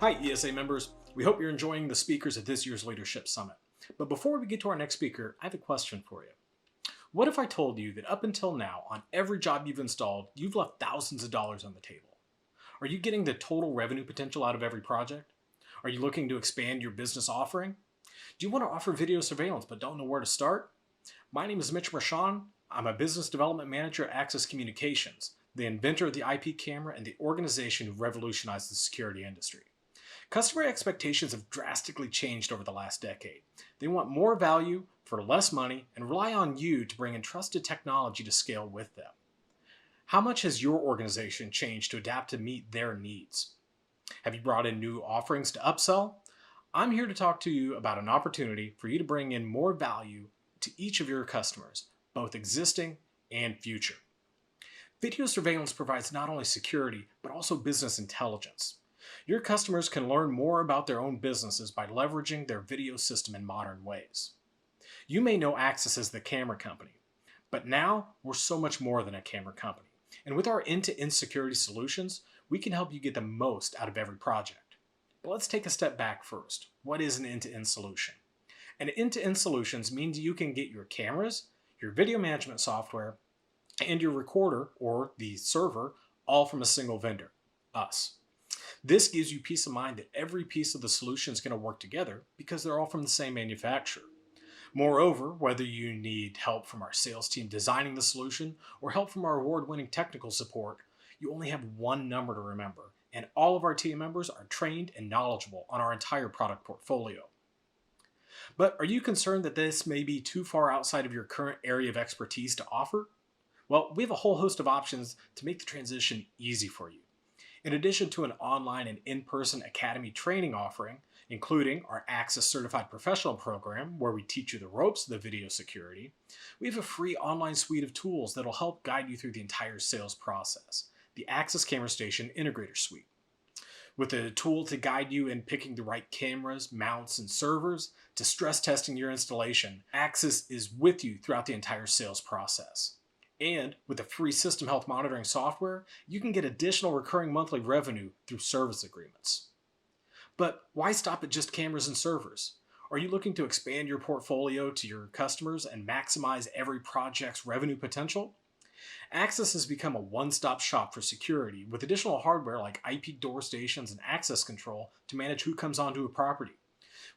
Hi, ESA members. We hope you're enjoying the speakers at this year's Leadership Summit. But before we get to our next speaker, I have a question for you. What if I told you that up until now, on every job you've installed, you've left thousands of dollars on the table? Are you getting the total revenue potential out of every project? Are you looking to expand your business offering? Do you want to offer video surveillance but don't know where to start? My name is Mitch Marchand. I'm a business development manager at Axis Communications, the inventor of the IP camera and the organization who revolutionized the security industry. Customer expectations have drastically changed over the last decade. They want more value for less money and rely on you to bring in trusted technology to scale with them. How much has your organization changed to adapt to meet their needs? Have you brought in new offerings to upsell? I'm here to talk to you about an opportunity for you to bring in more value to each of your customers, both existing and future. Video surveillance provides not only security, but also business intelligence. Your customers can learn more about their own businesses by leveraging their video system in modern ways. You may know Axis as the camera company, but now we're so much more than a camera company. And with our end-to-end security solutions, we can help you get the most out of every project. But let's take a step back first. What is an end-to-end solution? An end-to-end solutions means you can get your cameras, your video management software, and your recorder, or the server, all from a single vendor, us. This gives you peace of mind that every piece of the solution is going to work together because they're all from the same manufacturer. Moreover, whether you need help from our sales team designing the solution or help from our award-winning technical support, you only have one number to remember, and all of our team members are trained and knowledgeable on our entire product portfolio. But are you concerned that this may be too far outside of your current area of expertise to offer? Well, we have a whole host of options to make the transition easy for you. In addition to an online and in-person academy training offering, including our Axis Certified Professional program, where we teach you the ropes of the video security, we have a free online suite of tools that will help guide you through the entire sales process, the Axis Camera Station Integrator Suite. With a tool to guide you in picking the right cameras, mounts, and servers, to stress testing your installation, Axis is with you throughout the entire sales process. And with the free system health monitoring software, you can get additional recurring monthly revenue through service agreements. But why stop at just cameras and servers? Are you looking to expand your portfolio to your customers and maximize every project's revenue potential? Axis has become a one-stop shop for security with additional hardware like IP door stations and access control to manage who comes onto a property.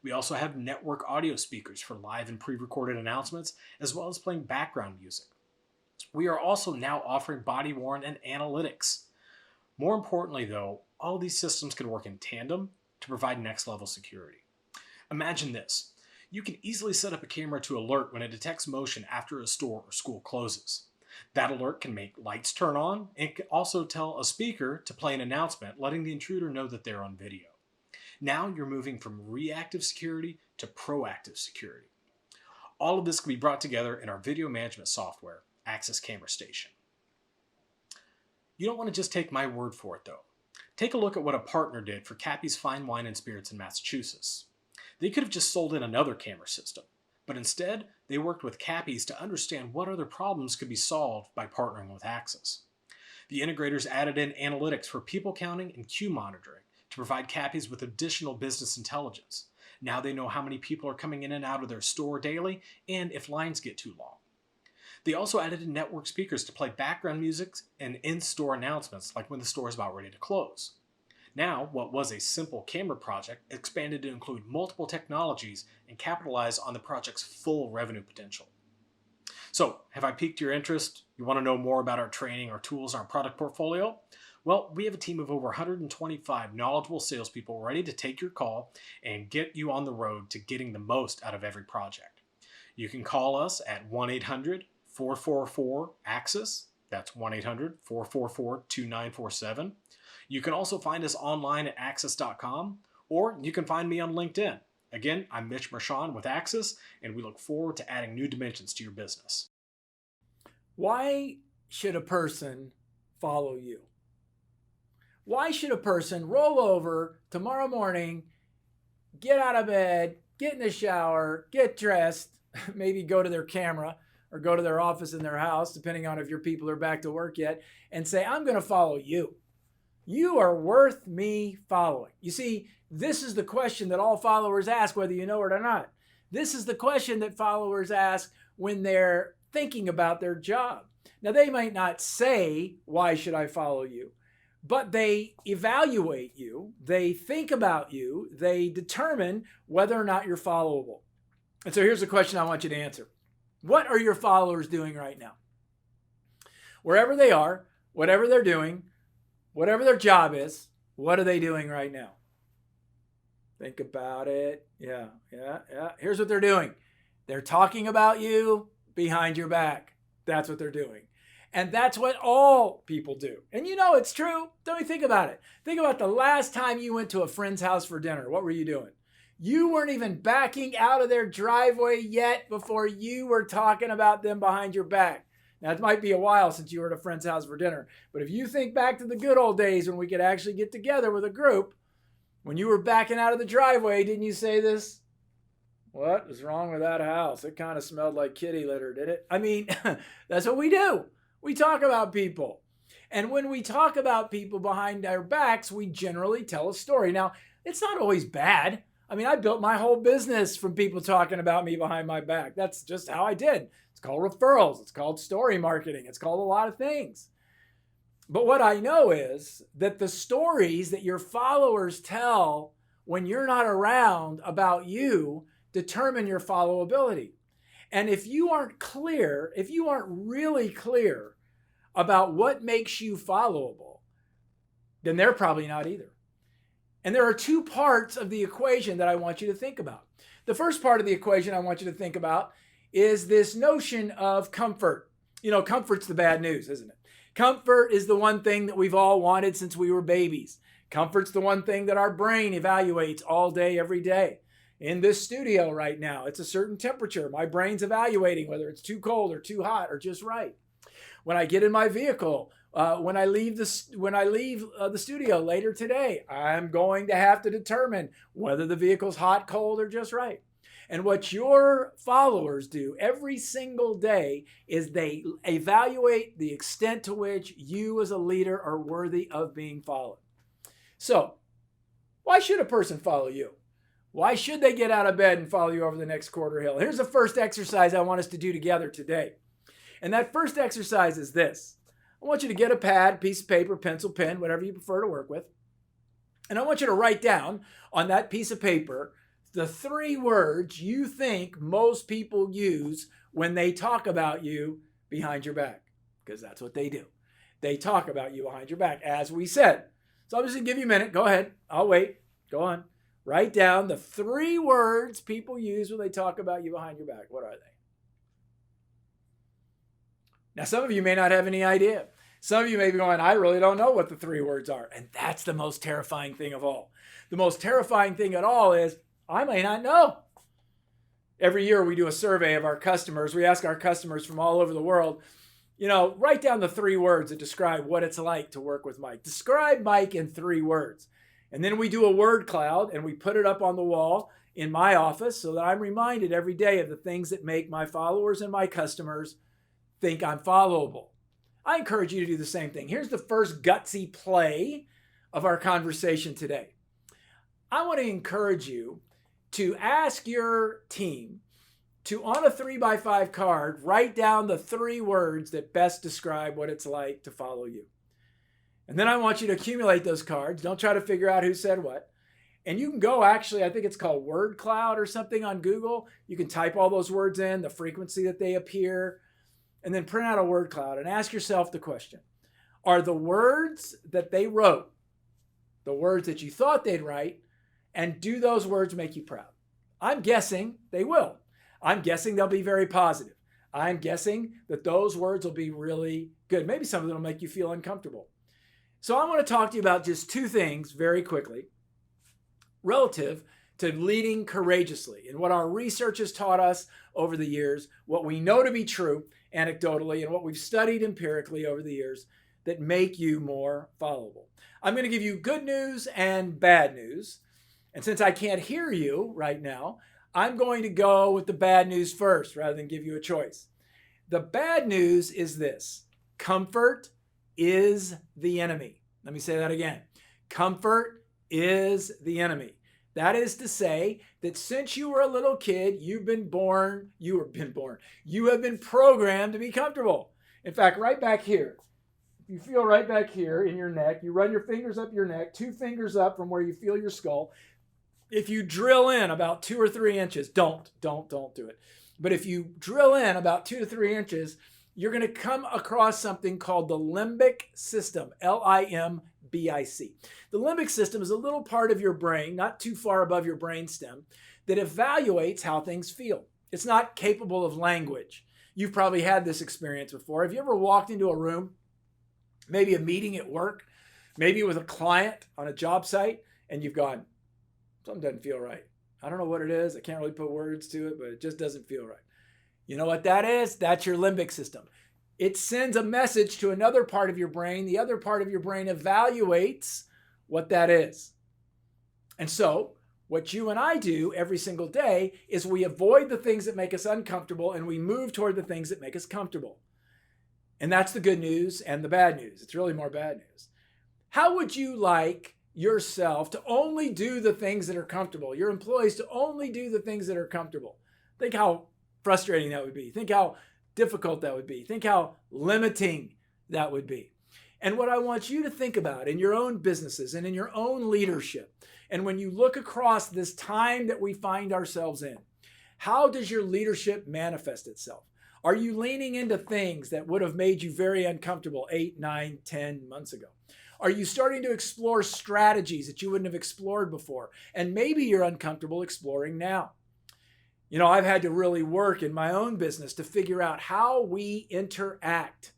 We also have network audio speakers for live and pre-recorded announcements, as well as playing background music. We are also now offering body-worn and analytics. More importantly though, all these systems can work in tandem to provide next-level security. Imagine this. You can easily set up a camera to alert when it detects motion after a store or school closes. That alert can make lights turn on and can also tell a speaker to play an announcement letting the intruder know that they're on video. Now you're moving from reactive security to proactive security. All of this can be brought together in our video management software, Axis Camera Station. You don't want to just take my word for it though. Take a look at what a partner did for Cappy's Fine Wine and Spirits in Massachusetts. They could have just sold in another camera system, but instead they worked with Cappy's to understand what other problems could be solved by partnering with Axis. The integrators added in analytics for people counting and queue monitoring to provide Cappy's with additional business intelligence. Now they know how many people are coming in and out of their store daily and if lines get too long. They also added in network speakers to play background music and in-store announcements like when the store is about ready to close. Now, what was a simple camera project expanded to include multiple technologies and capitalize on the project's full revenue potential. So, have I piqued your interest? You want to know more about our training, our tools, our product portfolio? Well, we have a team of over 125 knowledgeable salespeople ready to take your call and get you on the road to getting the most out of every project. You can call us at 1-800-444-AXIS. That's 1-800-444-2947. You can also find us online at axis.com, or you can find me on LinkedIn. Again, I'm Mitch Marchand with Axis, and we look forward to adding new dimensions to your business. Why should a person follow you? Why should a person roll over tomorrow morning, get out of bed, get in the shower, get dressed, maybe go to their camera or go to their office in their house, depending on if your people are back to work yet, and say, I'm going to follow you? You are worth me following. You see, this is the question that all followers ask, whether you know it or not. This is the question that followers ask when they're thinking about their job. Now, they might not say, why should I follow you? But they evaluate you, they think about you, they determine whether or not you're followable. And so here's the question I want you to answer. What are your followers doing right now? Wherever they are, whatever they're doing, whatever their job is, what are they doing right now? Think about it. Yeah. Here's what they're doing. They're talking about you behind your back. That's what they're doing. And that's what all people do. And you know it's true. Don't you think about it. Think about the last time you went to a friend's house for dinner. What were you doing? You weren't even backing out of their driveway yet before you were talking about them behind your back. Now, it might be a while since you were at a friend's house for dinner, but if you think back to the good old days when we could actually get together with a group, when you were backing out of the driveway, didn't you say this? What is wrong with that house? It kind of smelled like kitty litter, did it? I mean, that's what we do. We talk about people. And when we talk about people behind our backs, we generally tell a story. Now, it's not always bad. I mean, I built my whole business from people talking about me behind my back. That's just how I did. It's called referrals. It's called story marketing. It's called a lot of things. But what I know is that the stories that your followers tell when you're not around about you determine your followability. And if you aren't clear, if you aren't really clear about what makes you followable, then they're probably not either. And there are two parts of the equation that I want you to think about. The first part of the equation I want you to think about is this notion of comfort. You know, comfort's the bad news, isn't it? Comfort is the one thing that we've all wanted since we were babies. Comfort's the one thing that our brain evaluates all day, every day. In this studio right now, it's a certain temperature. My brain's evaluating whether it's too cold or too hot or just right. When I get in my vehicle, when I leave the studio later today, I'm going to have to determine whether the vehicle's hot, cold, or just right. And what your followers do every single day is they evaluate the extent to which you as a leader are worthy of being followed. So, why should a person follow you? Why should they get out of bed and follow you over the next quarter hill? Here's the first exercise I want us to do together today. And that first exercise is this. I want you to get a pad, piece of paper, pencil, pen, whatever you prefer to work with. And I want you to write down on that piece of paper the 3 words you think most people use when they talk about you behind your back. Because that's what they do. They talk about you behind your back, as we said. So I'm just going to give you a minute. Go ahead. I'll wait. Go on. Write down the 3 words people use when they talk about you behind your back. What are they? Now, some of you may not have any idea. Some of you may be going, I really don't know what the 3 words are. And that's the most terrifying thing of all. The most terrifying thing at all is I may not know. Every year we do a survey of our customers. We ask our customers from all over the world, write down the 3 words that describe what it's like to work with Mike. Describe Mike in 3 words. And then we do a word cloud and we put it up on the wall in my office so that I'm reminded every day of the things that make my followers and my customers think I'm followable. I encourage you to do the same thing. Here's the first gutsy play of our conversation today. I want to encourage you to ask your team to, on a 3x5 card, write down the 3 words that best describe what it's like to follow you. And then I want you to accumulate those cards. Don't try to figure out who said what. And you can go, actually, I think it's called Word Cloud or something on Google. You can type all those words in, the frequency that they appear, and then print out a word cloud and ask yourself the question, are the words that they wrote the words that you thought they'd write, and do those words make you proud? I'm guessing they will. I'm guessing they'll be very positive. I'm guessing that those words will be really good. Maybe some of them will make you feel uncomfortable. So I want to talk to you about just 2 things very quickly relative to leading courageously and what our research has taught us over the years, what we know to be true anecdotally, and what we've studied empirically over the years that make you more followable. I'm going to give you good news and bad news. And since I can't hear you right now, I'm going to go with the bad news first rather than give you a choice. The bad news is this: comfort is the enemy. Let me say that again. Comfort is the enemy. That is to say that since you were a little kid, you have been programmed to be comfortable. In fact, right back here, if you feel right back here in your neck, you run your fingers up your neck, 2 fingers up from where you feel your skull. If you drill in about 2 or 3 inches, don't do it. But if you drill in about 2 to 3 inches, you're going to come across something called the limbic system, LIMBIC. The limbic system is a little part of your brain, not too far above your brainstem, that evaluates how things feel. It's not capable of language. You've probably had this experience before. Have you ever walked into a room, maybe a meeting at work, maybe with a client on a job site, and you've gone, something doesn't feel right. I don't know what it is. I can't really put words to it, but it just doesn't feel right. You know what that is? That's your limbic system. It sends a message to another part of your brain. The other part of your brain evaluates what that is. And so what you and I do every single day is we avoid the things that make us uncomfortable and we move toward the things that make us comfortable. And that's the good news and the bad news. It's really more bad news. How would you like yourself to only do the things that are comfortable? Your employees to only do the things that are comfortable. Think how frustrating that would be. Think how difficult that would be. Think how limiting that would be. And what I want you to think about in your own businesses and in your own leadership, and when you look across this time that we find ourselves in, how does your leadership manifest itself? Are you leaning into things that would have made you very uncomfortable 8, 9, 10 months ago? Are you starting to explore strategies that you wouldn't have explored before? And maybe you're uncomfortable exploring now. You know, I've had to really work in my own business to figure out how we interact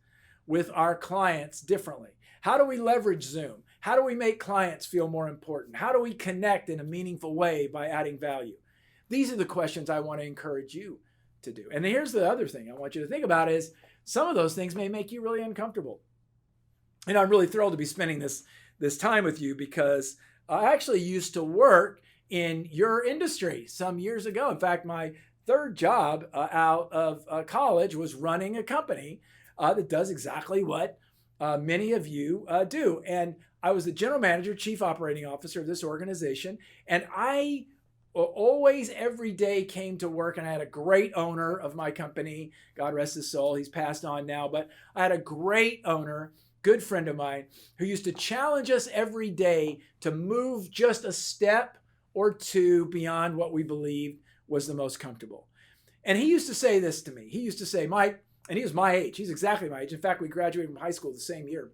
with our clients differently. How do we leverage Zoom? How do we make clients feel more important? How do we connect in a meaningful way by adding value? These are the questions I want to encourage you to do. And here's the other thing I want you to think about is some of those things may make you really uncomfortable. And I'm really thrilled to be spending this time with you because I actually used to work in your industry some years ago. In fact, my third job out of college was running a company that does exactly what many of you do. And I was the general manager, chief operating officer of this organization. And I always, every day came to work, and I had a great owner of my company. God rest his soul. He's passed on now, but I had a great owner, good friend of mine, who used to challenge us every day to move just a step or two beyond what we believed was the most comfortable. And he used to say this to me. He used to say, Mike, and he was my age. He's exactly my age. In fact, we graduated from high school the same year.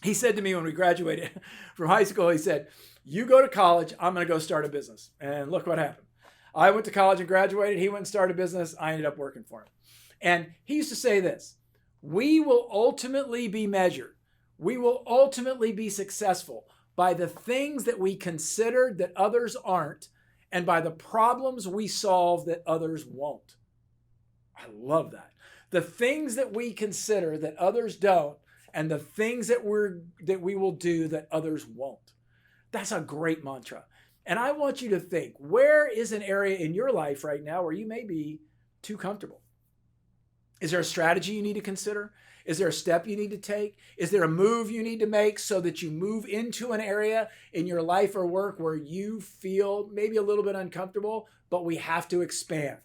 He said to me when we graduated from high school, he said, you go to college, I'm going to go start a business. And look what happened. I went to college and graduated. He went and started a business. I ended up working for him. And he used to say this, we will ultimately be measured. We will ultimately be successful by the things that we considered that others aren't and by the problems we solve that others won't. I love that. The things that we consider that others don't and the things that we will do that others won't. That's a great mantra. And I want you to think, where is an area in your life right now where you may be too comfortable? Is there a strategy you need to consider? Is there a step you need to take? Is there a move you need to make so that you move into an area in your life or work where you feel maybe a little bit uncomfortable, but we have to expand?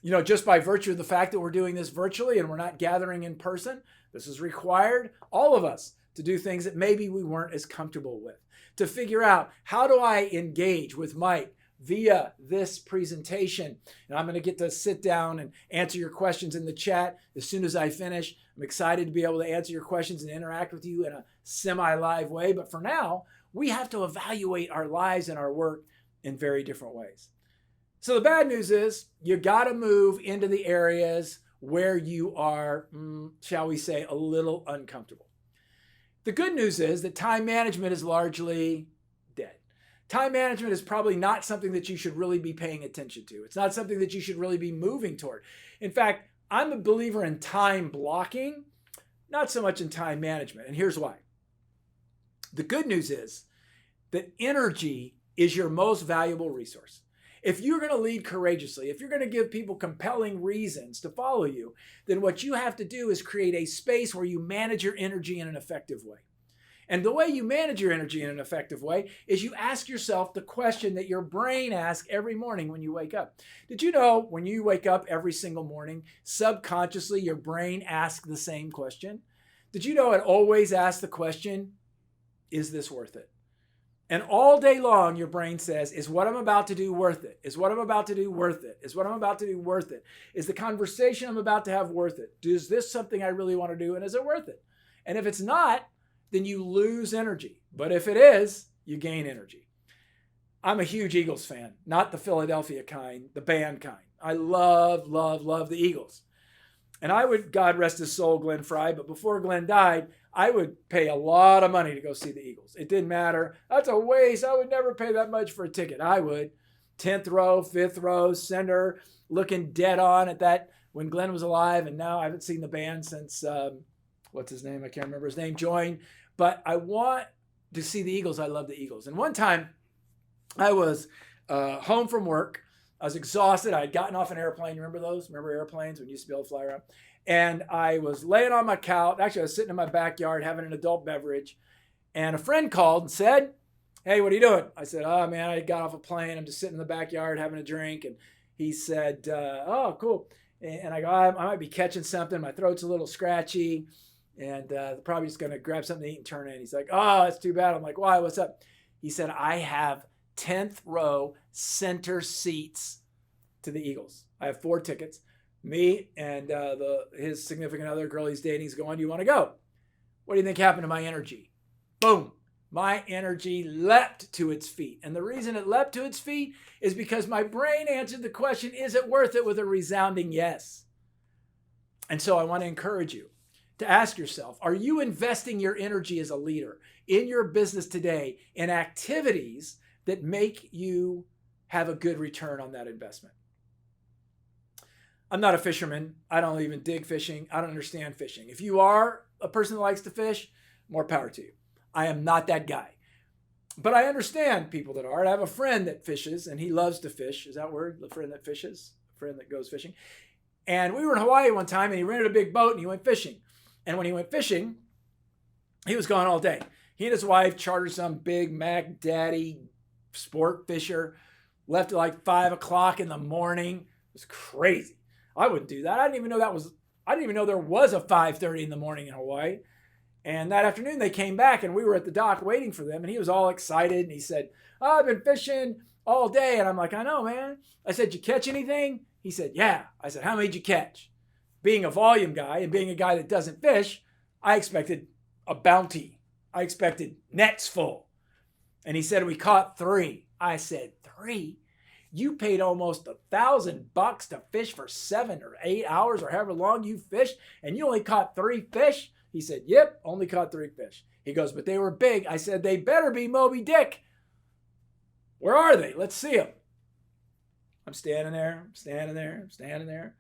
You know, just by virtue of the fact that we're doing this virtually and we're not gathering in person, this has required all of us to do things that maybe we weren't as comfortable with. To figure out, how do I engage with Mike via this presentation? And I'm going to get to sit down and answer your questions in the chat as soon as I finish. I'm excited to be able to answer your questions and interact with you in a semi-live way. But for now, we have to evaluate our lives and our work in very different ways. So the bad news is you got to move into the areas where you are, shall we say, a little uncomfortable. The good news is that time management is largely dead. Time management is probably not something that you should really be paying attention to. It's not something that you should really be moving toward. In fact, I'm a believer in time blocking, not so much in time management. And here's why. The good news is that energy is your most valuable resource. If you're going to lead courageously, if you're going to give people compelling reasons to follow you, then what you have to do is create a space where you manage your energy in an effective way. And the way you manage your energy in an effective way is you ask yourself the question that your brain asks every morning when you wake up. Did you know when you wake up every single morning, subconsciously your brain asks the same question? Did you know it always asks the question, is this worth it? And all day long, your brain says, is what I'm about to do worth it? Is what I'm about to do worth it? Is what I'm about to do worth it? Is the conversation I'm about to have worth it? Is this something I really want to do? And is it worth it? And if it's not, then you lose energy. But if it is, you gain energy. I'm a huge Eagles fan, not the Philadelphia kind, the band kind. I love, love, love the Eagles. And I would, God rest his soul, Glenn Fry, but before Glenn died, I would pay a lot of money to go see the Eagles. It didn't matter. That's a waste. I would never pay that much for a ticket. I would. 10th row, 5th row, center, looking dead on at that when Glenn was alive. And now I haven't seen the band since, what's his name? I can't remember his name, joined. But I want to see the Eagles. I love the Eagles. And one time I was home from work. I was exhausted. I had gotten off an airplane. Remember those? Remember airplanes when you used to be able to fly around? And I was laying on my couch. Actually, I was sitting in my backyard having an adult beverage. And a friend called and said, hey, what are you doing? I said, oh, man, I got off a plane. I'm just sitting in the backyard having a drink. And he said, oh, cool. And I go, I might be catching something. My throat's a little scratchy. And probably just going to grab something to eat and turn in. He's like, oh, that's too bad. I'm like, why? What's up? He said, I have 10th row center seats to the Eagles. I have 4 tickets. Me and his significant other, girl he's dating, is going, do you want to go? What do you think happened to my energy? Boom. My energy leapt to its feet. And the reason it leapt to its feet is because my brain answered the question, is it worth it, with a resounding yes. And so I want to encourage you to ask yourself, are you investing your energy as a leader in your business today in activities that make you have a good return on that investment? I'm not a fisherman. I don't even dig fishing. I don't understand fishing. If you are a person that likes to fish, more power to you. I am not that guy. But I understand people that are. I have a friend that fishes, and he loves to fish. Is that word? A friend that fishes? A friend that goes fishing. And we were in Hawaii one time, and he rented a big boat, and he went fishing. And when he went fishing, he was gone all day. He and his wife chartered some big Mac Daddy sport fisher, left at like 5 o'clock in the morning. It was crazy. I wouldn't do that. I didn't even know there was a 5:30 in the morning in Hawaii. And that afternoon they came back and we were at the dock waiting for them. And he was all excited. And he said, oh, I've been fishing all day. And I'm like, I know, man. I said, you catch anything? He said, yeah. I said, how many did you catch? Being a volume guy and being a guy that doesn't fish, I expected a bounty. I expected nets full. And he said, we caught 3. I said, 3? You paid almost $1,000 to fish for 7 or 8 hours or however long you fished, and you only caught 3 fish? He said, yep, only caught 3 fish. He goes, but they were big. I said, they better be Moby Dick. Where are they? Let's see them. I'm standing there.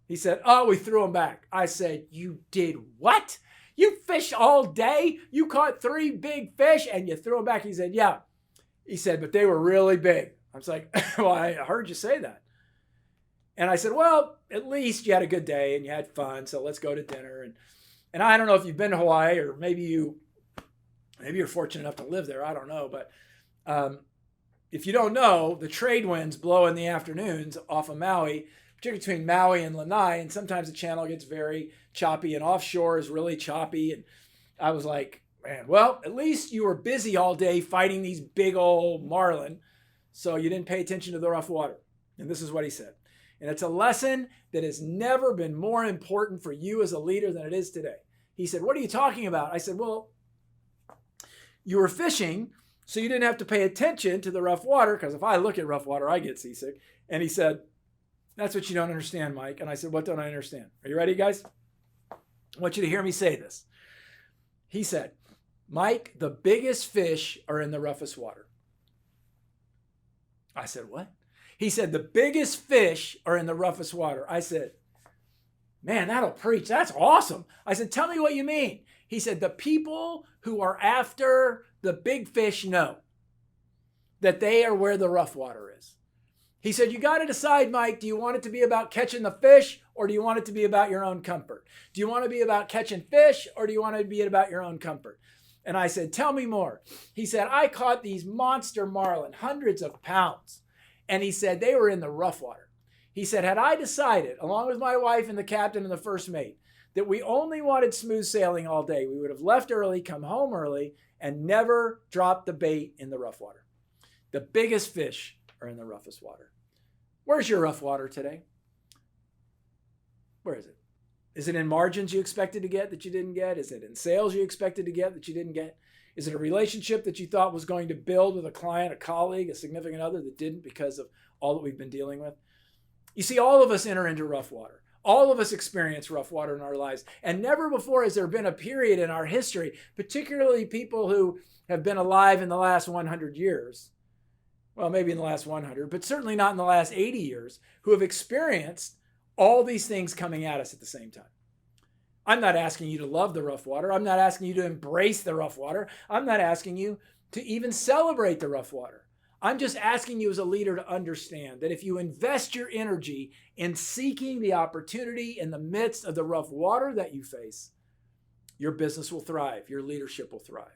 He said, oh, we threw them back. I said, you did what? You fished all day? You caught 3 big fish and you threw them back? He said, yeah. He said, but they were really big. I was like, well, I heard you say that. And I said, well, at least you had a good day and you had fun, so let's go to dinner. And I don't know if you've been to Hawaii, or maybe you're fortunate enough to live there. I don't know. But if you don't know, the trade winds blow in the afternoons off of Maui, particularly between Maui and Lanai. And sometimes the channel gets very choppy and offshore is really choppy. And I was like, man, well, at least you were busy all day fighting these big old marlin, so you didn't pay attention to the rough water. And this is what he said. And it's a lesson that has never been more important for you as a leader than it is today. He said, what are you talking about? I said, well, you were fishing, so you didn't have to pay attention to the rough water, because if I look at rough water, I get seasick. And he said, that's what you don't understand, Mike. And I said, what don't I understand? Are you ready, guys? I want you to hear me say this. He said, Mike, the biggest fish are in the roughest water. I said, what? He said, the biggest fish are in the roughest water. I said, man, that'll preach. That's awesome. I said, tell me what you mean. He said, the people who are after the big fish know that they are where the rough water is. He said, you got to decide, Mike, do you want it to be about catching the fish, or do you want it to be about your own comfort? Do you want to be about catching fish, or do you want it to be about your own comfort? And I said, tell me more. He said, I caught these monster marlin, hundreds of pounds. And he said, they were in the rough water. He said, had I decided, along with my wife and the captain and the first mate, that we only wanted smooth sailing all day, we would have left early, come home early, and never dropped the bait in the rough water. The biggest fish are in the roughest water. Where's your rough water today? Where is it? Is it in margins you expected to get that you didn't get? Is it in sales you expected to get that you didn't get? Is it a relationship that you thought was going to build with a client, a colleague, a significant other that didn't because of all that we've been dealing with? You see, all of us enter into rough water. All of us experience rough water in our lives. And never before has there been a period in our history, particularly people who have been alive in the last 100 years, well, maybe in the last 100, but certainly not in the last 80 years, who have experienced all these things coming at us at the same time. I'm not asking you to love the rough water. I'm not asking you to embrace the rough water. I'm not asking you to even celebrate the rough water. I'm just asking you as a leader to understand that if you invest your energy in seeking the opportunity in the midst of the rough water that you face, your business will thrive. Your leadership will thrive.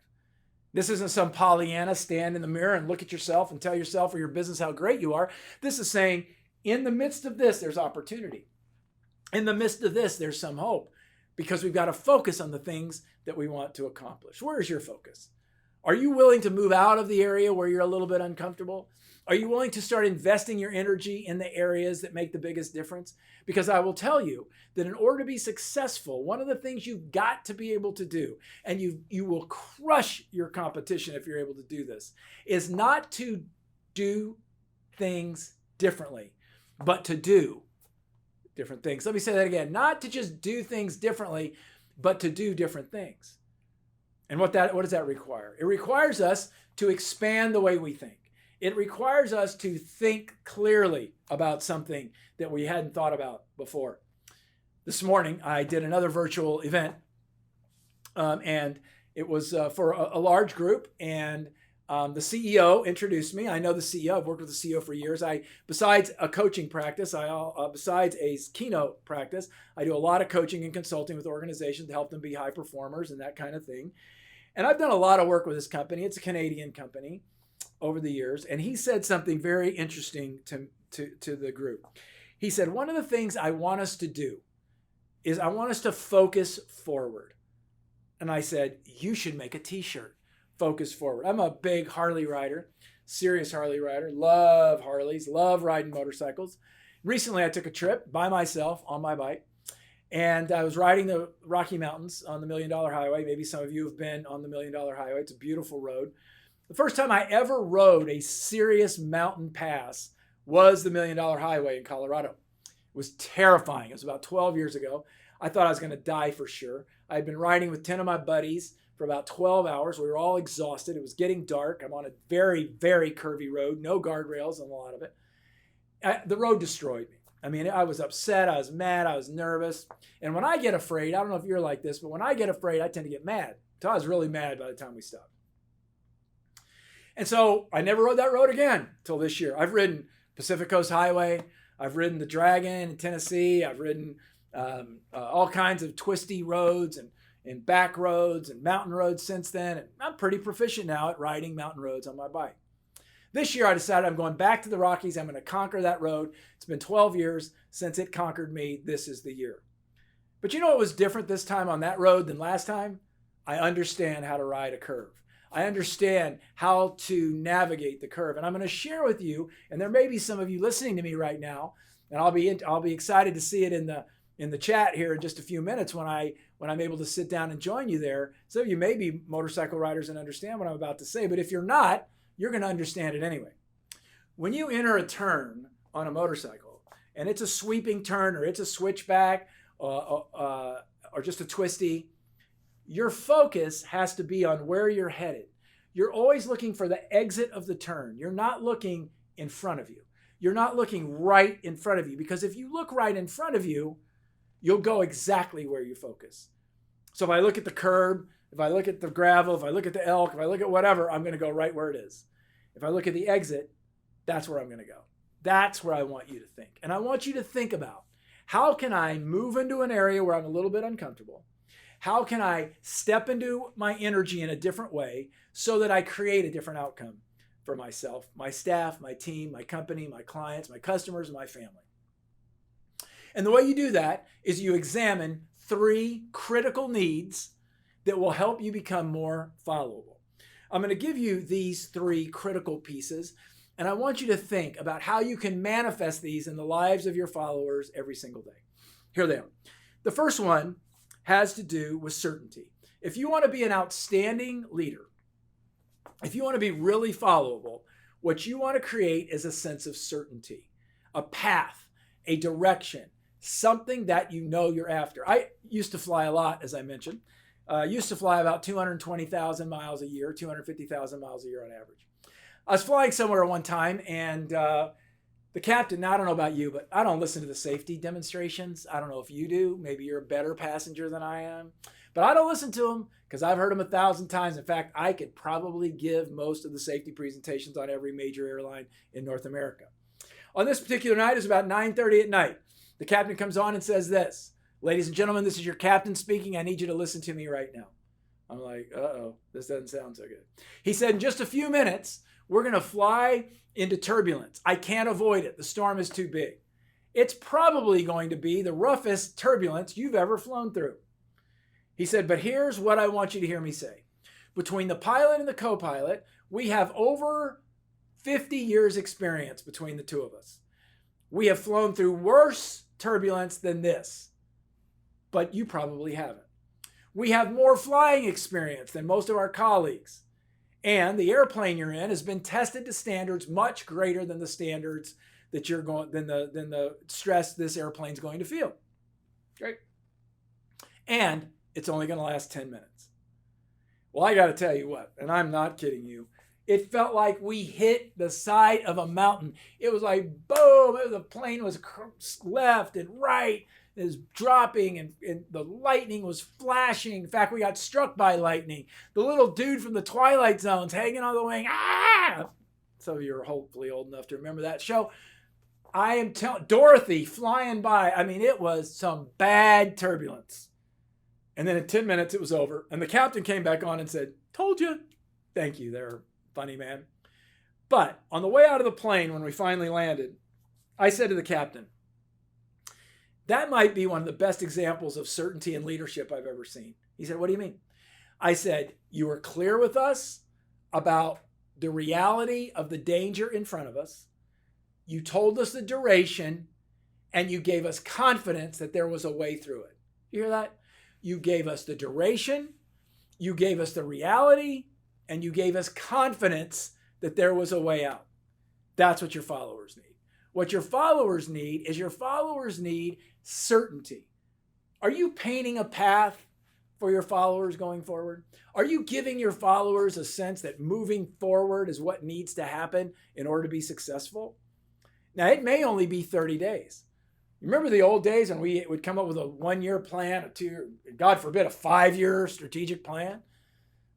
This isn't some Pollyanna, stand in the mirror and look at yourself and tell yourself or your business how great you are. This is saying, in the midst of this, there's opportunity. In the midst of this, there's some hope, because we've got to focus on the things that we want to accomplish. Where is your focus? Are you willing to move out of the area where you're a little bit uncomfortable? Are you willing to start investing your energy in the areas that make the biggest difference? Because I will tell you that in order to be successful, one of the things you've got to be able to do, and you will crush your competition if you're able to do this, is not to do things differently, but to do different things. Let me say that again. Not to just do things differently, but to do different things. And what does that require? It requires us to expand the way we think. It requires us to think clearly about something that we hadn't thought about before. This morning, I did another virtual event, and it was for a large group, and the CEO introduced me. I know the CEO. I've worked with the CEO for years. Besides a coaching practice, besides a keynote practice, I do a lot of coaching and consulting with organizations to help them be high performers and that kind of thing. And I've done a lot of work with this company. It's a Canadian company over the years. And he said something very interesting to the group. He said, one of the things I want us to do is I want us to focus forward. And I said, you should make a t-shirt. Focus forward. I'm a big Harley rider, serious Harley rider, love Harleys, love riding motorcycles. Recently, I took a trip by myself on my bike, and I was riding the Rocky Mountains on the $1 Million Highway. Maybe some of you have been on the $1 Million Highway. It's a beautiful road. The first time I ever rode a serious mountain pass was the $1 Million Highway in Colorado. It was terrifying. It was about 12 years ago. I thought I was going to die for sure. I had been riding with 10 of my buddies for about 12 hours. We were all exhausted. It was getting dark. I'm on a very, very curvy road, no guardrails on a lot of it. The road destroyed me. I mean, I was upset. I was mad. I was nervous. And when I get afraid, I don't know if you're like this, but when I get afraid, I tend to get mad. So I was really mad by the time we stopped. And so I never rode that road again until this year. I've ridden Pacific Coast Highway. I've ridden the Dragon in Tennessee. I've ridden all kinds of twisty roads and back roads and mountain roads since then. And I'm pretty proficient now at riding mountain roads on my bike. This year I decided I'm going back to the Rockies. I'm going to conquer that road. It's been 12 years since it conquered me. This is the year. But you know what was different this time on that road than last time? I understand how to ride a curve. I understand how to navigate the curve. And I'm going to share with you, and there may be some of you listening to me right now, and I'll be excited to see it in the chat here in just a few minutes when I'm able to sit down and join you there. Some of you may be motorcycle riders and understand what I'm about to say, but if you're not, you're going to understand it anyway. When you enter a turn on a motorcycle, and it's a sweeping turn, or it's a switchback, or just a twisty, your focus has to be on where you're headed. You're always looking for the exit of the turn. You're not looking in front of you. You're not looking right in front of you, because if you look right in front of you, you'll go exactly where you focus. So if I look at the curb, if I look at the gravel, if I look at the elk, if I look at whatever, I'm going to go right where it is. If I look at the exit, that's where I'm going to go. That's where I want you to think. And I want you to think about, how can I move into an area where I'm a little bit uncomfortable? How can I step into my energy in a different way so that I create a different outcome for myself, my staff, my team, my company, my clients, my customers, and my family? And the way you do that is you examine 3 critical needs that will help you become more followable. I'm going to give you these 3 critical pieces, and I want you to think about how you can manifest these in the lives of your followers every single day. Here they are. The first one has to do with certainty. If you want to be an outstanding leader, if you want to be really followable, what you want to create is a sense of certainty, a path, a direction, something that you know you're after. I used to fly a lot, as I mentioned. Used to fly about 220,000 miles a year, 250,000 miles a year on average. I was flying somewhere one time, and the captain, now I don't know about you, but I don't listen to the safety demonstrations. I don't know if you do. Maybe you're a better passenger than I am. But I don't listen to them because I've heard them 1,000 times. In fact, I could probably give most of the safety presentations on every major airline in North America. On this particular night, it was about 9:30 at night. The captain comes on and says this: "Ladies and gentlemen, this is your captain speaking. I need you to listen to me right now." I'm like, uh-oh, this doesn't sound so good. He said, "In just a few minutes, we're going to fly into turbulence. I can't avoid it. The storm is too big. It's probably going to be the roughest turbulence you've ever flown through." He said, "But here's what I want you to hear me say. Between the pilot and the co-pilot, we have over 50 years experience between the two of us. We have flown through worse turbulence than this, but you probably haven't. We have more flying experience than most of our colleagues. And the airplane you're in has been tested to standards much greater than the standards that you're going, than the stress this airplane's going to feel. Great. And it's only going to last 10 minutes. Well, I got to tell you what, and I'm not kidding you, it felt like we hit the side of a mountain. It was like, boom, the plane was left and right. It was dropping and the lightning was flashing. In fact, we got struck by lightning. The little dude from the Twilight Zone's hanging on the wing. Ah! Some of you are hopefully old enough to remember that show. I am telling Dorothy flying by. I mean, it was some bad turbulence. And then in 10 minutes, it was over. And the captain came back on and said, "Told you." Thank you there, funny man. But on the way out of the plane, when we finally landed, I said to the captain, "That might be one of the best examples of certainty and leadership I've ever seen." He said, "What do you mean?" I said, "You were clear with us about the reality of the danger in front of us. You told us the duration, and you gave us confidence that there was a way through it." You hear that? You gave us the duration, you gave us the reality, and you gave us confidence that there was a way out. That's what your followers need. What your followers need is certainty. Are you painting a path for your followers going forward? Are you giving your followers a sense that moving forward is what needs to happen in order to be successful? Now, it may only be 30 days. Remember the old days when we would come up with a 1-year plan, a 2-year, God forbid, a 5-year strategic plan?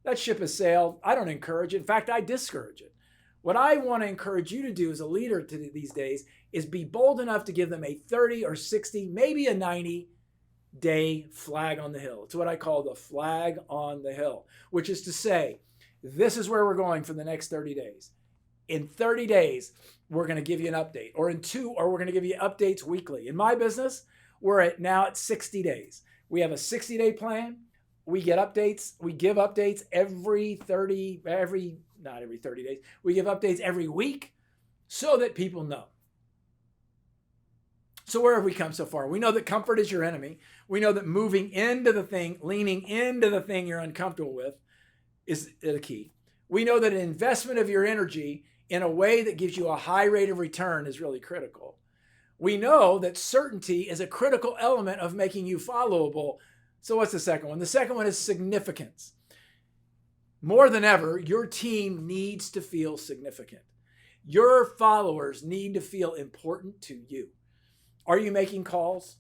That ship has sailed. I don't encourage it. In fact, I discourage it. What I want to encourage you to do as a leader to these days is be bold enough to give them a 30 or 60, maybe a 90-day flag on the hill. It's what I call the flag on the hill, which is to say, this is where we're going for the next 30 days. In 30 days, we're going to give you an update, or we're going to give you updates weekly. In my business, we're now at 60 days. We have a 60-day plan. We get updates. We give updates not every 30 days. We give updates every week so that people know. So where have we come so far? We know that comfort is your enemy. We know that moving into the thing, leaning into the thing you're uncomfortable with is the key. We know that an investment of your energy in a way that gives you a high rate of return is really critical. We know that certainty is a critical element of making you followable. So what's the second one? The second one is significance. More than ever, your team needs to feel significant. Your followers need to feel important to you. Are you making calls?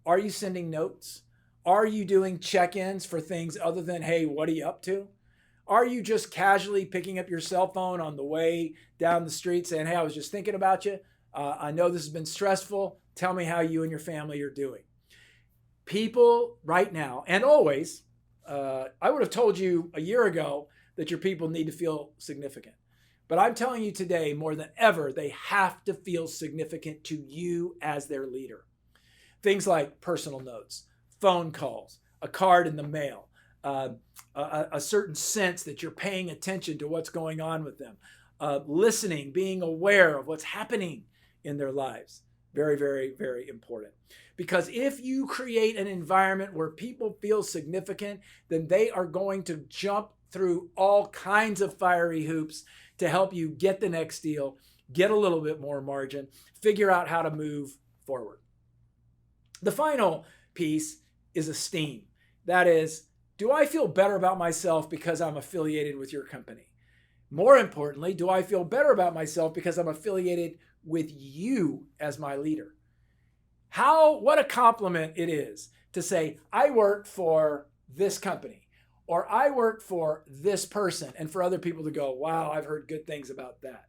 Are you sending notes? Are you doing check-ins for things other than, hey, what are you up to? Are you just casually picking up your cell phone on the way down the street saying, hey, I was just thinking about you. I know this has been stressful. Tell me how you and your family are doing. People right now and always I would have told you a year ago that your people need to feel significant. But I'm telling you today, more than ever, they have to feel significant to you as their leader. Things like personal notes, phone calls, a card in the mail, a certain sense that you're paying attention to what's going on with them, listening, being aware of what's happening in their lives. Very, very, very important. Because if you create an environment where people feel significant, then they are going to jump through all kinds of fiery hoops to help you get the next deal, get a little bit more margin, figure out how to move forward. The final piece is esteem. That is, do I feel better about myself because I'm affiliated with your company? More importantly, do I feel better about myself because I'm affiliated with you as my leader? What a compliment it is to say, I work for this company, or I work for this person, and for other people to go, wow, I've heard good things about that.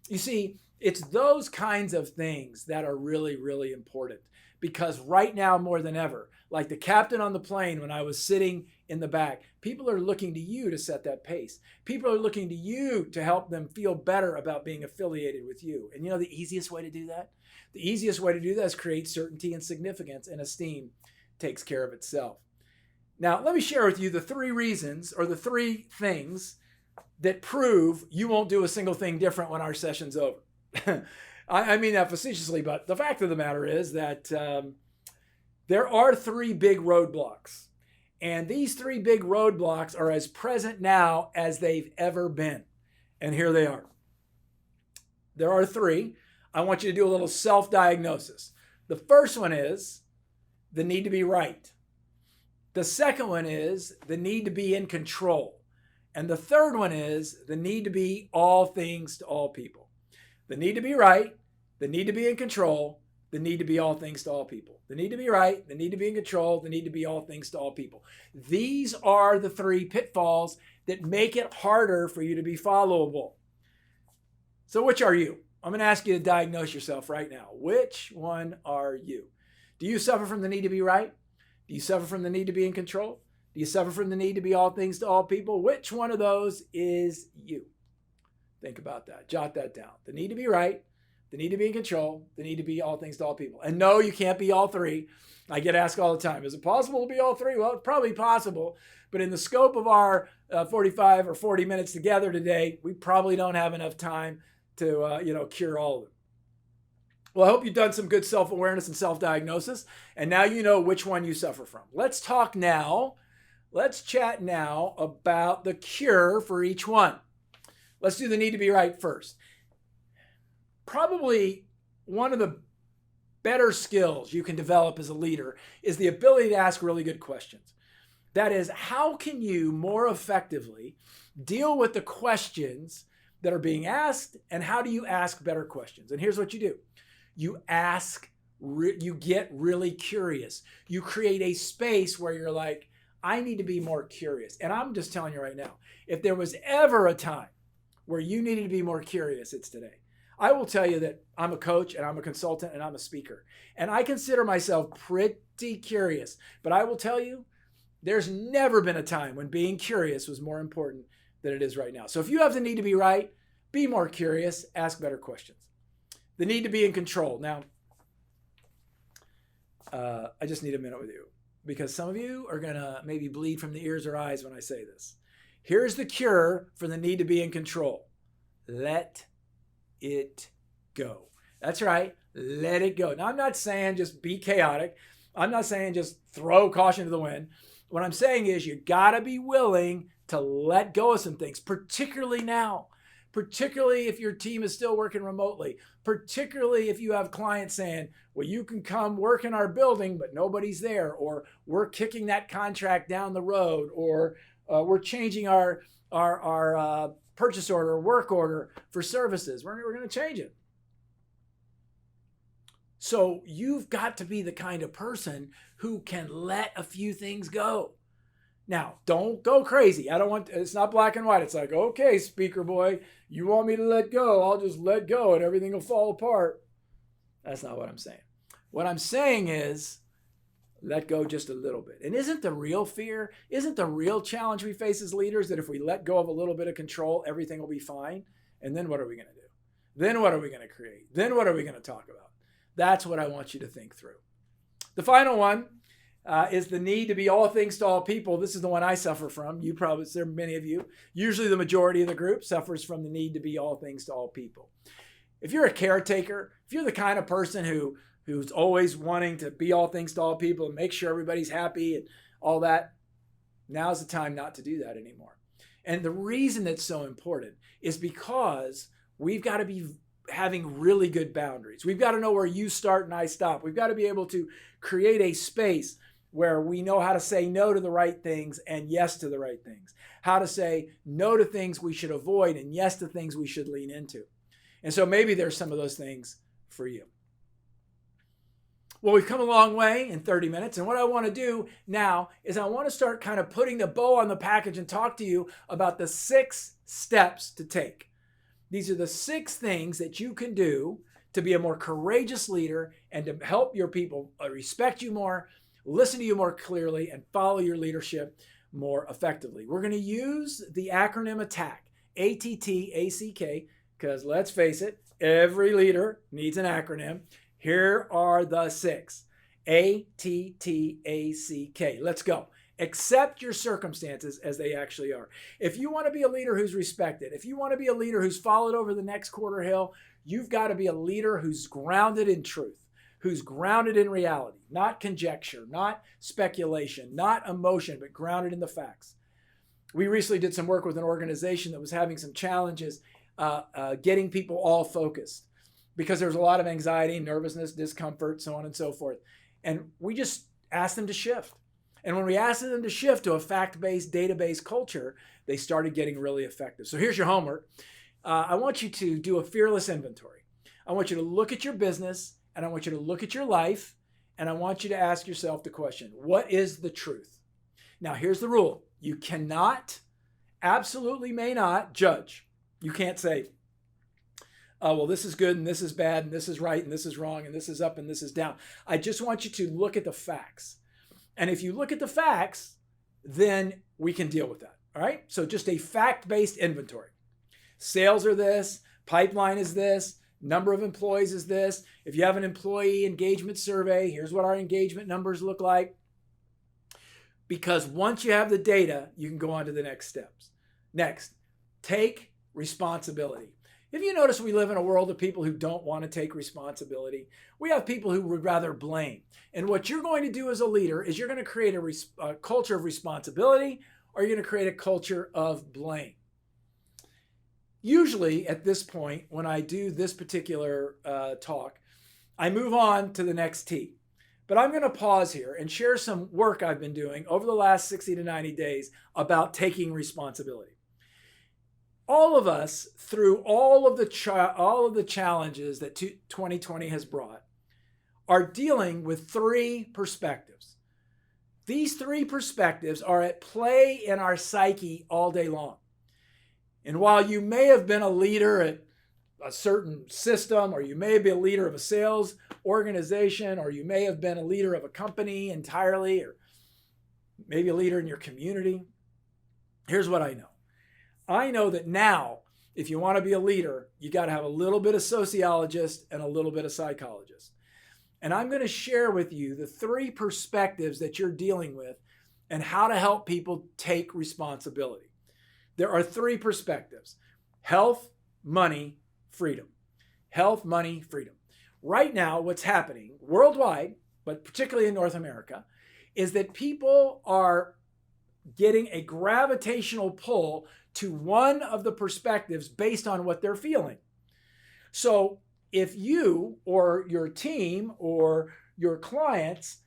You see, it's those kinds of things that are really, really important, because right now more than ever, like the captain on the plane when I was sitting in the back, people are looking to you to set that pace. People are looking to you to help them feel better about being affiliated with you. And you know the easiest way to do that? The easiest way to do that is create certainty and significance, and esteem takes care of itself. Now, let me share with you the 3 reasons, or the 3 things that prove you won't do a single thing different when our session's over. I mean that facetiously, but the fact of the matter is that there are 3 big roadblocks. And these 3 big roadblocks are as present now as they've ever been. And here they are. There are 3. I want you to do a little self-diagnosis. The first one is the need to be right. The second one is the need to be in control. And the third one is the need to be all things to all people. The need to be right, the need to be in control, the need to be all things to all people. The need to be right, the need to be in control, the need to be all things to all people. These are the 3 pitfalls that make it harder for you to be followable. So which are you? I'm going to ask you to diagnose yourself right now. Which one are you? Do you suffer from the need to be right? Do you suffer from the need to be in control? Do you suffer from the need to be all things to all people? Which one of those is you? Think about that. Jot that down. The need to be right, the need to be in control, the need to be all things to all people. And no, you can't be all 3. I get asked all the time, is it possible to be all 3? Well, it's probably possible, but in the scope of our 45 or 40 minutes together today, we probably don't have enough time to cure all of them. Well, I hope you've done some good self-awareness and self-diagnosis, and now you know which one you suffer from. Let's chat now about the cure for each one. Let's do the need to be right first. Probably one of the better skills you can develop as a leader is the ability to ask really good questions. That is, how can you more effectively deal with the questions that are being asked, and how do you ask better questions? And here's what you do. You get really curious. You create a space where you're like, I need to be more curious. And I'm just telling you right now, if there was ever a time where you needed to be more curious, it's today. I will tell you that I'm a coach and I'm a consultant and I'm a speaker. And I consider myself pretty curious. But I will tell you, there's never been a time when being curious was more important than it is right now. So if you have the need to be right, be more curious, ask better questions. The need to be in control. Now, I just need a minute with you because some of you are going to maybe bleed from the ears or eyes when I say this. Here's the cure for the need to be in control. Let it go. That's right. Let it go. Now, I'm not saying just be chaotic. I'm not saying just throw caution to the wind. What I'm saying is you got to be willing to let go of some things, particularly now. Particularly if your team is still working remotely, particularly if you have clients saying, well, you can come work in our building, but nobody's there, or we're kicking that contract down the road, or we're changing our purchase order or work order for services. We're going to change it. So you've got to be the kind of person who can let a few things go. Now, don't go crazy. It's not black and white. It's like, okay, speaker boy, you want me to let go? I'll just let go and everything will fall apart. That's not what I'm saying. What I'm saying is, let go just a little bit. And isn't the real fear, isn't the real challenge we face as leaders that if we let go of a little bit of control, everything will be fine? And then what are we going to do? Then what are we going to create? Then what are we going to talk about? That's what I want you to think through. The final one is the need to be all things to all people. This is the one I suffer from. You probably, there are many of you. Usually the majority of the group suffers from the need to be all things to all people. If you're a caretaker, if you're the kind of person who's always wanting to be all things to all people and make sure everybody's happy and all that, now's the time not to do that anymore. And the reason that's so important is because we've got to be having really good boundaries. We've got to know where you start and I stop. We've got to be able to create a space where we know how to say no to the right things and yes to the right things. How to say no to things we should avoid and yes to things we should lean into. And so maybe there's some of those things for you. Well, we've come a long way in 30 minutes. And what I want to do now is I want to start kind of putting the bow on the package and talk to you about the 6 steps to take. These are the 6 things that you can do to be a more courageous leader and to help your people respect you more, listen to you more clearly, and follow your leadership more effectively. We're going to use the acronym ATTACK, A-T-T-A-C-K, because let's face it, every leader needs an acronym. Here are the 6. A-T-T-A-C-K. Let's go. Accept your circumstances as they actually are. If you want to be a leader who's respected, if you want to be a leader who's followed over the next quarter hill, you've got to be a leader who's grounded in truth, who's grounded in reality, not conjecture, not speculation, not emotion, but grounded in the facts. We recently did some work with an organization that was having some challenges getting people all focused because there was a lot of anxiety, nervousness, discomfort, so on and so forth. And we just asked them to shift. And when we asked them to shift to a fact-based, data-based culture, they started getting really effective. So here's your homework. I want you to do a fearless inventory. I want you to look at your business, and I want you to look at your life, and I want you to ask yourself the question, what is the truth? Now, here's the rule. You cannot, absolutely may not, judge. You can't say, well, this is good, and this is bad, and this is right, and this is wrong, and this is up, and this is down. I just want you to look at the facts. And if you look at the facts, then we can deal with that. All right? So just a fact-based inventory. Sales are this, pipeline is this, number of employees is this. If you have an employee engagement survey, here's what our engagement numbers look like. Because once you have the data, you can go on to the next steps. Next, take responsibility. If you notice, we live in a world of people who don't want to take responsibility. We have people who would rather blame. And what you're going to do as a leader is you're going to create a culture of responsibility, or you're going to create a culture of blame. Usually at this point, when I do this particular talk, I move on to the next T. But I'm going to pause here and share some work I've been doing over the last 60 to 90 days about taking responsibility. All of us, through all of the challenges that 2020 has brought, are dealing with 3 perspectives. These 3 perspectives are at play in our psyche all day long. And while you may have been a leader at a certain system, or you may be a leader of a sales organization, or you may have been a leader of a company entirely, or maybe a leader in your community, here's what I know. I know that now, if you want to be a leader, you got to have a little bit of sociologist and a little bit of psychologist. And I'm going to share with you the 3 perspectives that you're dealing with and how to help people take responsibility. There are 3 perspectives: health, money, freedom. Health, money, freedom. Right now, what's happening worldwide, but particularly in North America, is that people are getting a gravitational pull to one of the perspectives based on what they're feeling. So if you or your team or your clients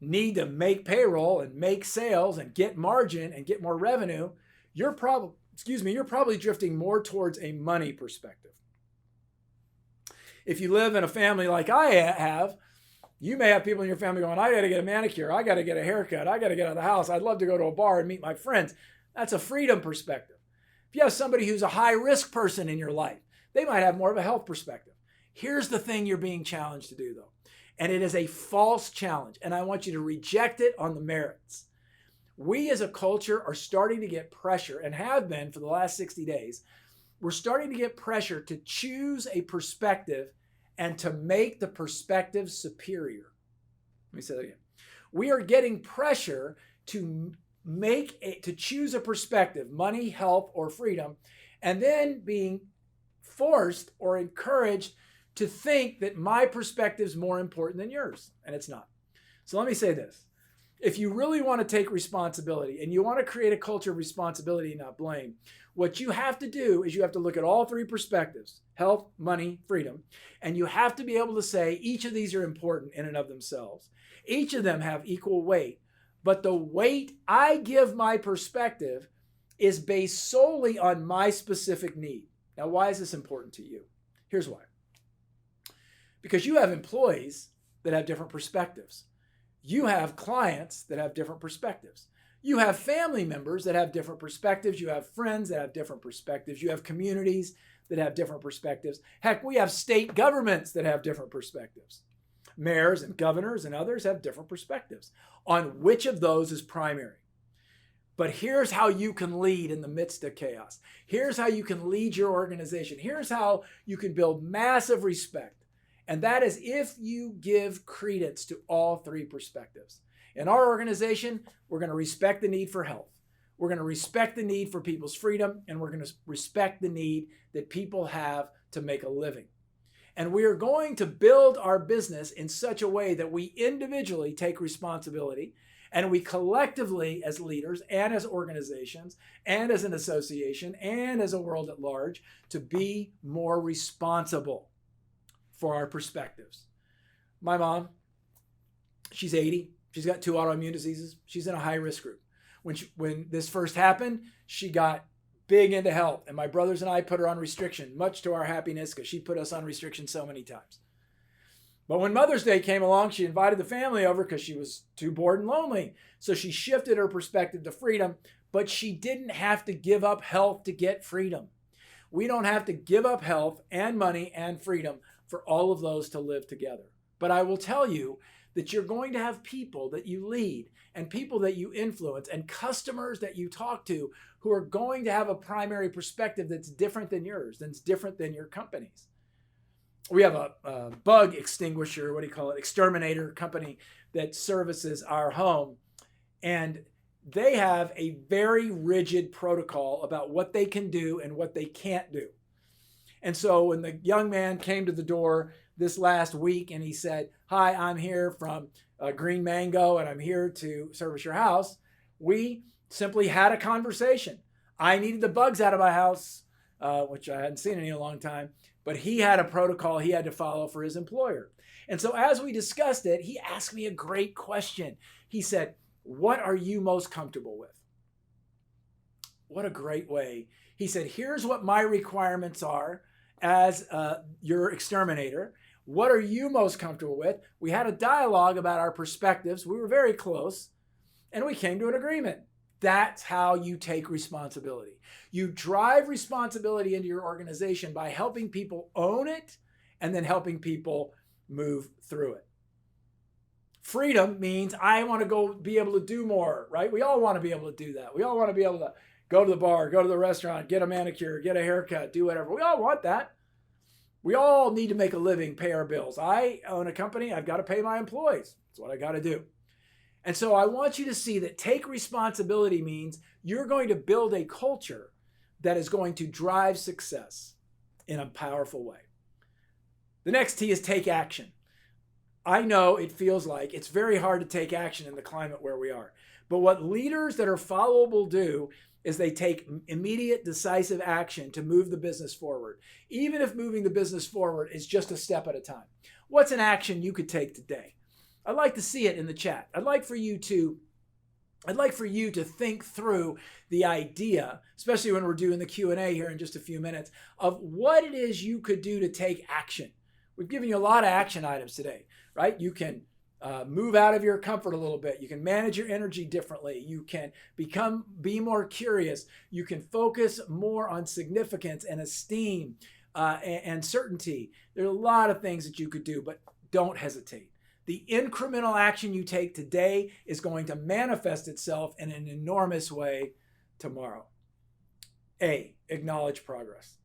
need to make payroll and make sales and get margin and get more revenue, you're probably drifting more towards a money perspective. If you live in a family like I have, you may have people in your family going, I got to get a manicure, I got to get a haircut, I got to get out of the house, I'd love to go to a bar and meet my friends. That's a freedom perspective. If you have somebody who's a high-risk person in your life, they might have more of a health perspective. Here's the thing you're being challenged to do, though. And it is a false challenge. And I want you to reject it on the merits. We as a culture are starting to get pressure, and have been for the last 60 days. We're starting to get pressure to choose a perspective and to make the perspective superior. Let me say that again. We are getting pressure to choose a perspective, money, health, or freedom, and then being forced or encouraged to think that my perspective is more important than yours, and it's not. So let me say this. If you really want to take responsibility and you want to create a culture of responsibility and not blame, what you have to do is you have to look at all three perspectives: health, money, freedom. And you have to be able to say each of these are important in and of themselves. Each of them have equal weight, but the weight I give my perspective is based solely on my specific need. Now, why is this important to you? Here's why. Because you have employees that have different perspectives. You have clients that have different perspectives. You have family members that have different perspectives. You have friends that have different perspectives. You have communities that have different perspectives. Heck, we have state governments that have different perspectives. Mayors and governors and others have different perspectives on which of those is primary. But here's how you can lead in the midst of chaos. Here's how you can lead your organization. Here's how you can build massive respect. And that is if you give credence to all three perspectives. In our organization, we're going to respect the need for health. We're going to respect the need for people's freedom, and we're going to respect the need that people have to make a living. And we are going to build our business in such a way that we individually take responsibility, and we collectively as leaders and as organizations and as an association and as a world at large to be more responsible for our perspectives. My mom, she's 80. She's got 2 autoimmune diseases. She's in a high-risk group. When this first happened, she got big into health. And my brothers and I put her on restriction, much to our happiness, because she put us on restriction so many times. But when Mother's Day came along, she invited the family over because she was too bored and lonely. So she shifted her perspective to freedom, but she didn't have to give up health to get freedom. We don't have to give up health and money and freedom for all of those to live together. But I will tell you that you're going to have people that you lead and people that you influence and customers that you talk to who are going to have a primary perspective that's different than yours, that's different than your company's. We have a bug extinguisher, exterminator company that services our home. And they have a very rigid protocol about what they can do and what they can't do. And so when the young man came to the door this last week and he said, "Hi, I'm here from Green Mango and I'm here to service your house," we simply had a conversation. I needed the bugs out of my house, which I hadn't seen in a long time, but he had a protocol he had to follow for his employer. And so as we discussed it, he asked me a great question. He said, "What are you most comfortable with?" What a great way. He said, "Here's what my requirements are as your exterminator. What are you most comfortable with?" We had a dialogue about our perspectives. We were very close, and we came to an agreement. That's how you take responsibility. You drive responsibility into your organization by helping people own it and then helping people move through it. Freedom means I want to go be able to do more, right? We all want to be able to do that. We all want to be able to go to the bar, go to the restaurant, get a manicure, get a haircut, do whatever. We all want that. We all need to make a living, pay our bills. I own a company. I've got to pay my employees. That's what I got to do. And so I want you to see that take responsibility means you're going to build a culture that is going to drive success in a powerful way. The next T is take action. I know it feels like it's very hard to take action in the climate where we are. But what leaders that are followable do is they take immediate, decisive action to move the business forward, even if moving the business forward is just a step at a time. What's an action you could take today? I'd like to see it in the chat. I'd like for you to think through the idea, especially when we're doing the Q&A here in just a few minutes, of what it is you could do to take action. We've given you a lot of action items today, right? You can move out of your comfort a little bit. You can manage your energy differently. You can be more curious. You can focus more on significance and esteem and certainty. There are a lot of things that you could do, but don't hesitate. The incremental action you take today is going to manifest itself in an enormous way tomorrow. A, acknowledge progress.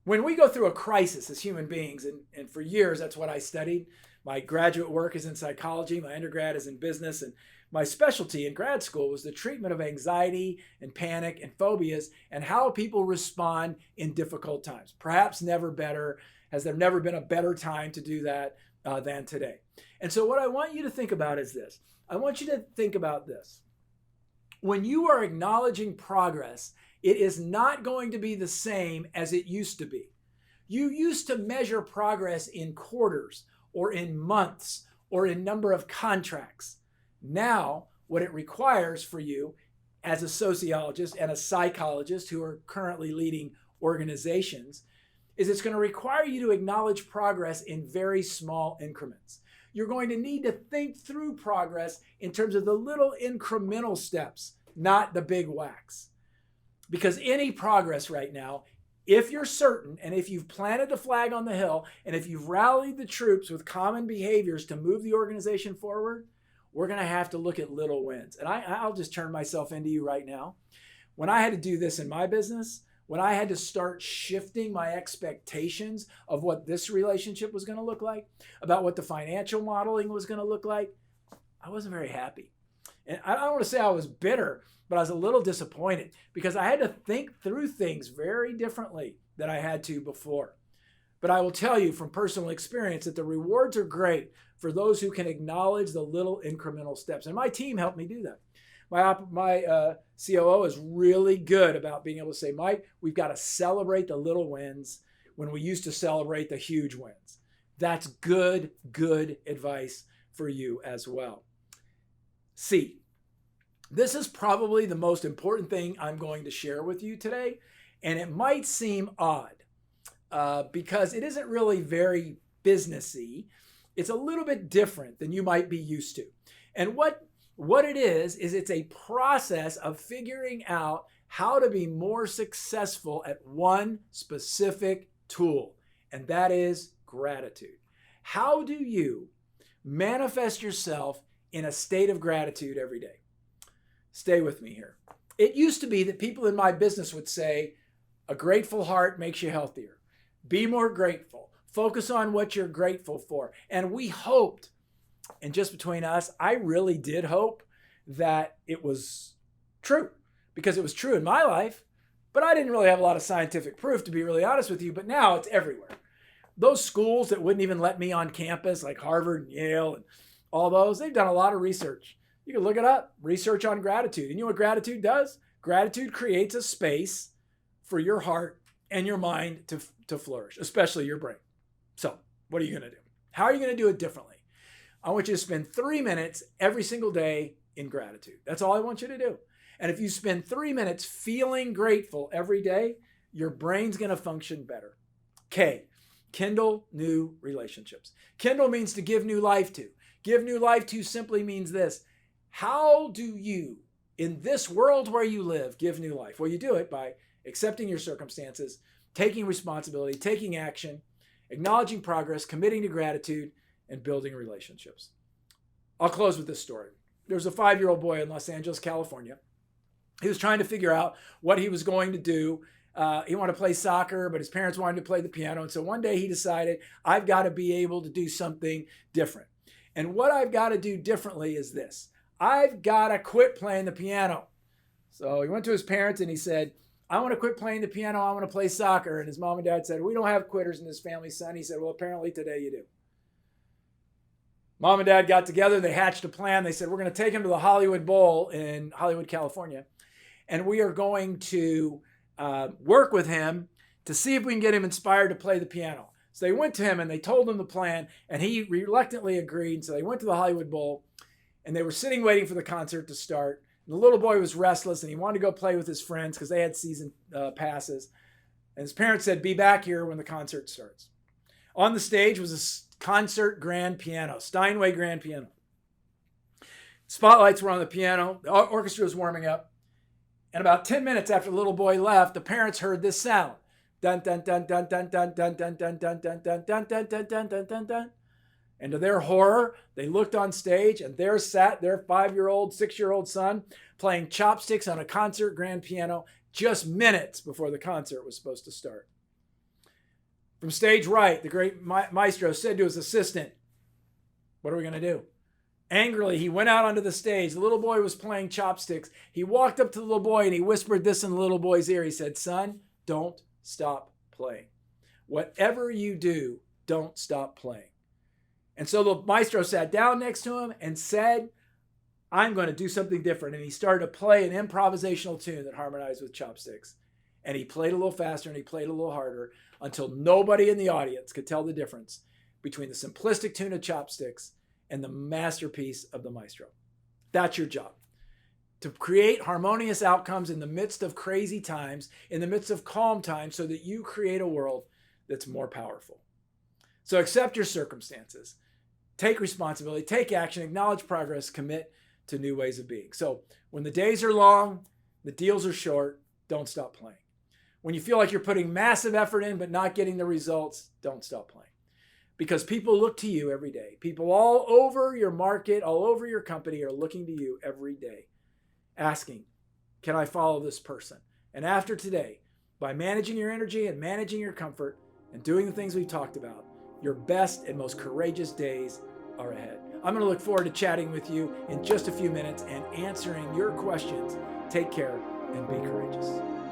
When we go through a crisis as human beings, and for years that's what I studied. My graduate work is in psychology, my undergrad is in business, and my specialty in grad school was the treatment of anxiety and panic and phobias and how people respond in difficult times. Perhaps never better. Has there never been a better time to do that than today? And so what I want you to think about is this. I want you to think about this. When you are acknowledging progress, it is not going to be the same as it used to be. You used to measure progress in quarters or in months or in number of contracts. Now, what it requires for you as a sociologist and a psychologist who are currently leading organizations is it's going to require you to acknowledge progress in very small increments. You're going to need to think through progress in terms of the little incremental steps, not the big whacks. Because any progress right now, if you're certain, and if you've planted the flag on the hill, and if you've rallied the troops with common behaviors to move the organization forward, we're going to have to look at little wins. And I'll just turn myself into you right now. When I had to do this in my business, when I had to start shifting my expectations of what this relationship was going to look like, about what the financial modeling was going to look like, I wasn't very happy. And I don't want to say I was bitter, but I was a little disappointed because I had to think through things very differently than I had to before. But I will tell you from personal experience that the rewards are great for those who can acknowledge the little incremental steps. And my team helped me do that. My COO is really good about being able to say, Mike, we've got to celebrate the little wins when we used to celebrate the huge wins. That's good advice for you as well. C, this is probably the most important thing I'm going to share with you today. And it might seem odd because it isn't really very businessy. It's a little bit different than you might be used to. And what it is it's a process of figuring out how to be more successful at one specific tool, and that is gratitude. How do you manifest yourself in a state of gratitude every day? Stay with me here. It used to be that people in my business would say, a grateful heart makes you healthier. Be more grateful. Focus on what you're grateful for. And we hoped, and just between us, I really did hope that it was true because it was true in my life, but I didn't really have a lot of scientific proof, to be really honest with you, but now it's everywhere. Those schools that wouldn't even let me on campus, like Harvard and Yale and all those, they've done a lot of research. You can look it up, research on gratitude. And you know what gratitude does? Gratitude creates a space for your heart and your mind to flourish, especially your brain. So what are you going to do? How are you going to do it differently? I want you to spend 3 minutes every single day in gratitude. That's all I want you to do. And if you spend 3 minutes feeling grateful every day, your brain's going to function better. K, kindle new relationships. Kindle means to give new life to. Give new life to simply means this. How do you, in this world where you live, give new life? Well, you do it by accepting your circumstances, taking responsibility, taking action, acknowledging progress, committing to gratitude, and building relationships. I'll close with this story. There was a 5-year-old boy in Los Angeles, California. He was trying to figure out what he was going to do. He wanted to play soccer, but his parents wanted to play the piano. And so one day he decided, I've got to be able to do something different. And what I've got to do differently is this. I've got to quit playing the piano. So he went to his parents and he said, I want to quit playing the piano. I want to play soccer. And his mom and dad said, we don't have quitters in this family, son. He said, well, apparently today you do. Mom and dad got together. They hatched a plan. They said, we're going to take him to the Hollywood Bowl in Hollywood, California. And we are going to work with him to see if we can get him inspired to play the piano. So they went to him and they told him the plan. And he reluctantly agreed. So they went to the Hollywood Bowl. And they were sitting waiting for the concert to start. And the little boy was restless and he wanted to go play with his friends because they had season passes. And his parents said, be back here when the concert starts. On the stage was a concert grand piano, Steinway grand piano. Spotlights were on the piano. The orchestra was warming up. And about 10 minutes after the little boy left, the parents heard this sound. Dun, dun, dun, dun, dun, dun, dun, dun, dun, dun, dun, dun, dun, dun, dun, dun, dun, dun. And to their horror, they looked on stage and there sat their 5-year-old, 6-year-old son playing chopsticks on a concert grand piano just minutes before the concert was supposed to start. From stage right, the great maestro said to his assistant, "What are we going to do?" Angrily, he went out onto the stage. The little boy was playing chopsticks. He walked up to the little boy and he whispered this in the little boy's ear. He said, "Son, don't stop playing. Whatever you do, don't stop playing." And so the maestro sat down next to him and said, "I'm going to do something different." And he started to play an improvisational tune that harmonized with chopsticks. And he played a little faster and he played a little harder until nobody in the audience could tell the difference between the simplistic tune of chopsticks and the masterpiece of the maestro. That's your job. To create harmonious outcomes in the midst of crazy times, in the midst of calm times, so that you create a world that's more powerful. So accept your circumstances. Take responsibility, take action, acknowledge progress, commit to new ways of being. So when the days are long, the deals are short, don't stop playing. When you feel like you're putting massive effort in but not getting the results, don't stop playing. Because people look to you every day. People all over your market, all over your company are looking to you every day, asking, can I follow this person? And after today, by managing your energy and managing your comfort and doing the things we've talked about, your best and most courageous days are ahead. I'm going to look forward to chatting with you in just a few minutes and answering your questions. Take care and be courageous.